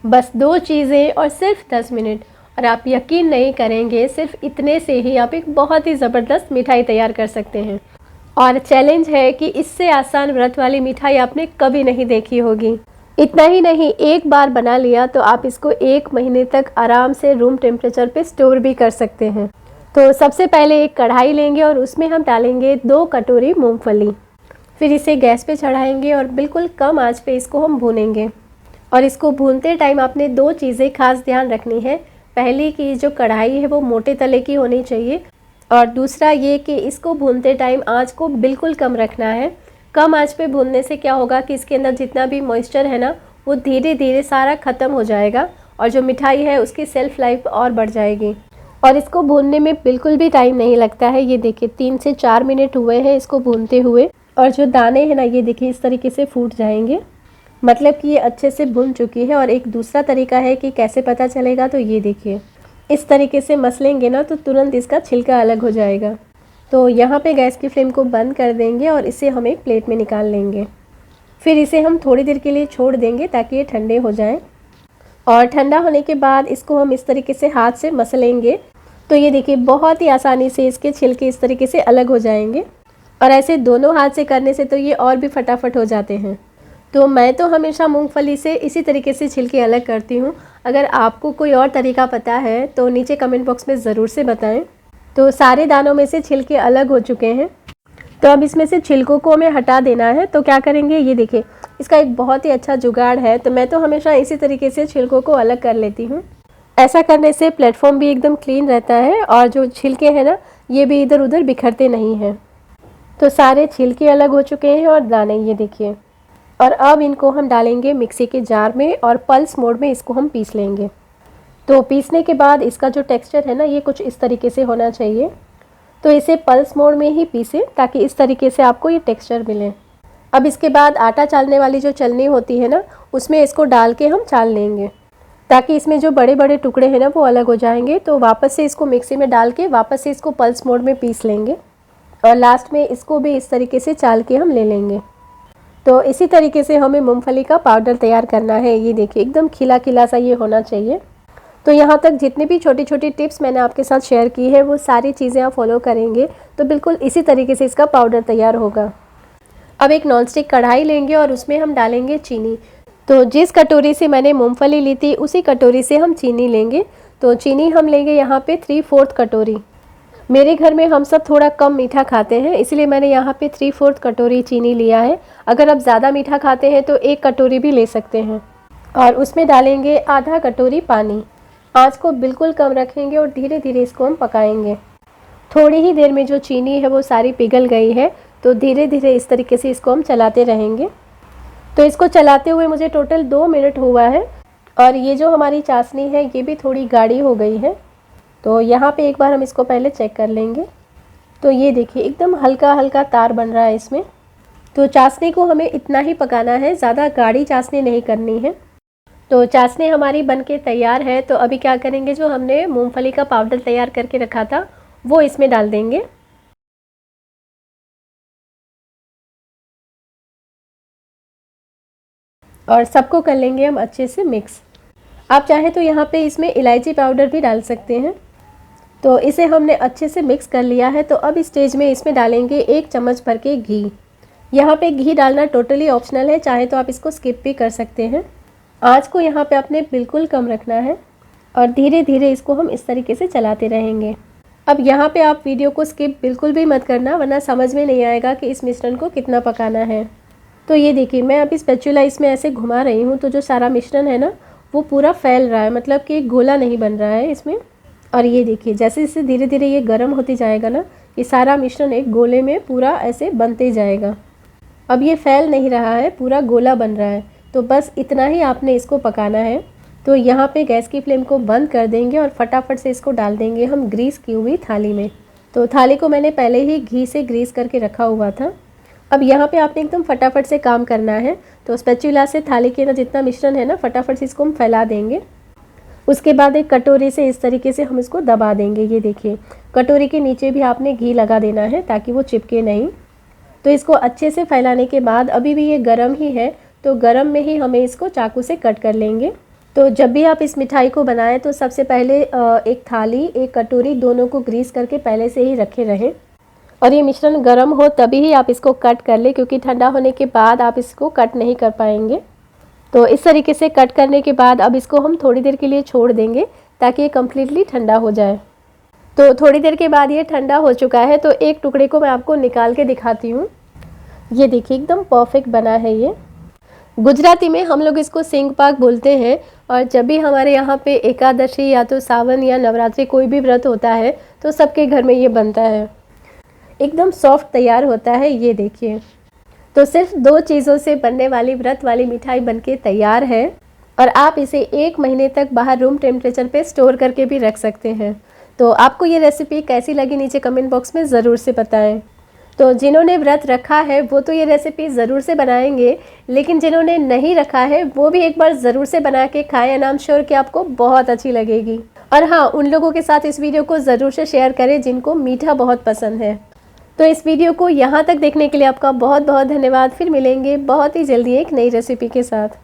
बस 2 चीज़ें और सिर्फ 10 मिनट, और आप यकीन नहीं करेंगे, सिर्फ इतने से ही आप एक बहुत ही ज़बरदस्त मिठाई तैयार कर सकते हैं। और चैलेंज है कि इससे आसान व्रत वाली मिठाई आपने कभी नहीं देखी होगी। इतना ही नहीं, एक बार बना लिया तो आप इसको 1 महीने तक आराम से रूम टेम्परेचर पे स्टोर भी कर सकते हैं। तो सबसे पहले एक कढ़ाई लेंगे और उसमें हम डालेंगे 2 कटोरी मूंगफली। फिर इसे गैस पे चढ़ाएंगे और बिल्कुल कम आंच पे इसको हम भूनेंगे। और इसको भूनते टाइम आपने 2 चीज़ें खास ध्यान रखनी है। पहली कि जो कढ़ाई है वो मोटे तले की होनी चाहिए, और दूसरा ये कि इसको भूनते टाइम आंच को बिल्कुल कम रखना है। कम आंच पे भूनने से क्या होगा कि इसके अंदर जितना भी मॉइस्चर है ना, वो धीरे धीरे सारा ख़त्म हो जाएगा और जो मिठाई है उसकी सेल्फ लाइफ और बढ़ जाएगी। और इसको भूनने में बिल्कुल भी टाइम नहीं लगता है। ये देखिए 3 से 4 मिनट हुए हैं इसको भूनते हुए, और जो दाने हैं ना, ये देखिए इस तरीके से फूट जाएंगे, मतलब कि ये अच्छे से भुन चुकी है। और एक दूसरा तरीका है कि कैसे पता चलेगा, तो ये देखिए इस तरीके से मसलेंगे ना तो तुरंत इसका छिलका अलग हो जाएगा। तो यहाँ पे गैस की फ्लेम को बंद कर देंगे और इसे हम एक प्लेट में निकाल लेंगे। फिर इसे हम थोड़ी देर के लिए छोड़ देंगे ताकि ये ठंडे हो जाएं। और ठंडा होने के बाद इसको हम इस तरीके से हाथ से मसलेंगे, तो ये देखिए बहुत ही आसानी से इसके छिलके इस तरीके से अलग हो जाएंगे। और ऐसे दोनों हाथ से करने से तो ये और भी फटाफट हो जाते हैं। तो मैं तो हमेशा मूंगफली से इसी तरीके से छिलके अलग करती हूँ। अगर आपको कोई और तरीका पता है तो नीचे कमेंट बॉक्स में ज़रूर से बताएं। तो सारे दानों में से छिलके अलग हो चुके हैं, तो अब इसमें से छिलकों को हमें हटा देना है। तो क्या करेंगे, ये देखिए इसका एक बहुत ही अच्छा जुगाड़ है। तो मैं तो हमेशा इसी तरीके से छिलकों को अलग कर लेती हूँ। ऐसा करने से प्लेटफॉर्म भी एकदम क्लीन रहता है और जो छिलके हैं ना, ये भी इधर उधर बिखरते नहीं हैं। तो सारे छिलके अलग हो चुके हैं और दाने ये देखिए। और अब इनको हम डालेंगे मिक्सी के जार में और पल्स मोड में इसको हम पीस लेंगे। तो पीसने के बाद इसका जो टेक्सचर है ना, ये कुछ इस तरीके से होना चाहिए। तो इसे पल्स मोड में ही पीसें ताकि इस तरीके से आपको ये टेक्सचर मिले। अब इसके बाद आटा चालने वाली जो चलनी होती है ना, उसमें इसको डाल के हम चाल लेंगे ताकि इसमें जो बड़े बड़े टुकड़े हैं ना वो अलग हो जाएंगे। तो वापस से इसको मिक्सी में डाल के वापस से इसको पल्स मोड में पीस लेंगे और लास्ट में इसको भी इस तरीके से चाल के हम ले लेंगे। तो इसी तरीके से हमें मूंगफली का पाउडर तैयार करना है। ये देखिए एकदम खिला खिला सा ये होना चाहिए। तो यहाँ तक जितनी भी छोटी छोटी टिप्स मैंने आपके साथ शेयर की है, वो सारी चीज़ें आप फॉलो करेंगे तो बिल्कुल इसी तरीके से इसका पाउडर तैयार होगा। अब एक नॉनस्टिक कढ़ाई लेंगे और उसमें हम डालेंगे चीनी। तो जिस कटोरी से मैंने मूंगफली ली थी उसी कटोरी से हम चीनी लेंगे। तो चीनी हम लेंगे यहाँ पे 3/4 कटोरी। मेरे घर में हम सब थोड़ा कम मीठा खाते हैं, इसलिए मैंने यहाँ पे 3/4 कटोरी चीनी लिया है। अगर आप ज़्यादा मीठा खाते हैं तो 1 कटोरी भी ले सकते हैं। और उसमें डालेंगे आधा कटोरी पानी। आँच को बिल्कुल कम रखेंगे और धीरे धीरे इसको हम पकाएंगे। थोड़ी ही देर में जो चीनी है वो सारी पिघल गई है, तो धीरे धीरे इस तरीके से इसको हम चलाते रहेंगे। तो इसको चलाते हुए मुझे टोटल 2 मिनट हुआ है और ये जो हमारी चाशनी है ये भी थोड़ी गाढ़ी हो गई है। तो यहाँ पे एक बार हम इसको पहले चेक कर लेंगे। तो ये देखिए एकदम हल्का हल्का तार बन रहा है इसमें। तो चाशनी को हमें इतना ही पकाना है, ज़्यादा गाढ़ी चाशनी नहीं करनी है। तो चाशनी हमारी बनके तैयार है। तो अभी क्या करेंगे, जो हमने मूंगफली का पाउडर तैयार करके रखा था वो इसमें डाल देंगे। और सबको कर लेंगे हम अच्छे से मिक्स। आप चाहे तो यहाँ पे इसमें इलायची पाउडर भी डाल सकते हैं। तो इसे हमने अच्छे से मिक्स कर लिया है। तो अब इस स्टेज में इसमें डालेंगे 1 चम्मच भर के घी। यहाँ पे घी डालना टोटली ऑप्शनल है, चाहे तो आप इसको स्किप भी कर सकते हैं। आँच को यहाँ पे आपने बिल्कुल कम रखना है और धीरे धीरे इसको हम इस तरीके से चलाते रहेंगे। अब यहाँ पे आप वीडियो को स्किप बिल्कुल भी मत करना, वरना समझ में नहीं आएगा कि इस मिश्रण को कितना पकाना है। तो ये देखिए मैं अभी स्पैचुला इसमें ऐसे घुमा रही हूँ, तो जो सारा मिश्रण है ना वो पूरा फैल रहा है, मतलब कि एक गोला नहीं बन रहा है इसमें। और ये देखिए जैसे जैसे धीरे धीरे ये गर्म होती जाएगा ना, ये सारा मिश्रण एक गोले में पूरा ऐसे बनते जाएगा। अब ये फैल नहीं रहा है, पूरा गोला बन रहा है। तो बस इतना ही आपने इसको पकाना है। तो यहाँ पे गैस की फ्लेम को बंद कर देंगे और फटाफट से इसको डाल देंगे हम ग्रीस की हुई थाली में। तो थाली को मैंने पहले ही घी से ग्रीस करके रखा हुआ था। अब यहाँ पे आपने एकदम फटाफट से काम करना है। तो स्पैचुला से थाली के अंदर जितना मिश्रण है ना, फटाफट से इसको हम फैला देंगे। उसके बाद एक कटोरी से इस तरीके से हम इसको दबा देंगे। ये देखिए कटोरी के नीचे भी आपने घी लगा देना है ताकि वो चिपके नहीं। तो इसको अच्छे से फैलाने के बाद, अभी भी ये गरम ही है तो गरम में ही हमें इसको चाकू से कट कर लेंगे। तो जब भी आप इस मिठाई को बनाएं तो सबसे पहले एक थाली, एक कटोरी, दोनों को ग्रीस करके पहले से ही रखे रहें। और ये मिश्रण गर्म हो तभी ही आप इसको कट कर लें, क्योंकि ठंडा होने के बाद आप इसको कट नहीं कर पाएंगे। तो इस तरीके से कट करने के बाद अब इसको हम थोड़ी देर के लिए छोड़ देंगे ताकि ये कम्प्लीटली ठंडा हो जाए। तो थोड़ी देर के बाद ये ठंडा हो चुका है, तो एक टुकड़े को मैं आपको निकाल के दिखाती हूँ। ये देखिए एकदम परफेक्ट बना है ये। गुजराती में हम लोग इसको सिंग पाक बोलते हैं, और जब भी हमारे यहाँ पे एकादशी या तो सावन या नवरात्रि कोई भी व्रत होता है तो सबके घर में ये बनता है। एकदम सॉफ्ट तैयार होता है, ये देखिए। तो सिर्फ 2 चीज़ों से बनने वाली व्रत वाली मिठाई बनके तैयार है, और आप इसे 1 महीने तक बाहर रूम टेम्परेचर पे स्टोर करके भी रख सकते हैं। तो आपको ये रेसिपी कैसी लगी नीचे कमेंट बॉक्स में ज़रूर से बताएं। तो जिन्होंने व्रत रखा है वो तो ये रेसिपी ज़रूर से बनाएंगे, लेकिन जिन्होंने नहीं रखा है वो भी एक बार ज़रूर से बना के खाएं, एंड आई एम श्योर कि आपको बहुत अच्छी लगेगी। और हाँ, उन लोगों के साथ इस वीडियो को ज़रूर से शेयर करें जिनको मीठा बहुत पसंद है। तो इस वीडियो को यहाँ तक देखने के लिए आपका बहुत बहुत धन्यवाद। फिर मिलेंगे बहुत ही जल्दी एक नई रेसिपी के साथ।